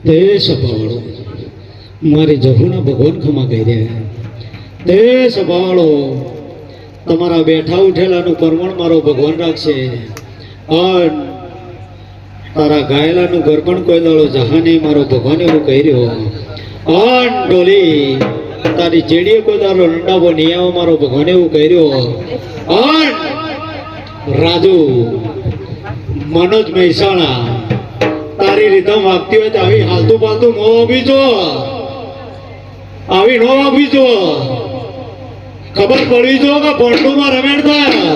તે સભાવાળો મારી જહુના ભગવાન ખમા કહી રહ્યા તે સભાવાળો તમારા બેઠા ઉઠેલાનું પરમણ મારો ભગવાન રાખશે અને તારા ગાયેલાનું ઘર પણ કોઈ દાડો જહાની મારો ભગવાન એવું કહી રહ્યો અન ડોલી તારી ચેડીએ કોઈ દાડો રંડાવો નિયાવો મારો ભગવાન એવું કહી રહ્યો અન રાજુ મનોજ મહેસાણા તારી રીતમ વાગતી હોય તો આવી હાલતું પાલતું નો આપી જો આવી નો આપી જો ખબર પડી જો કે ભંડુમાં રમેણ થાય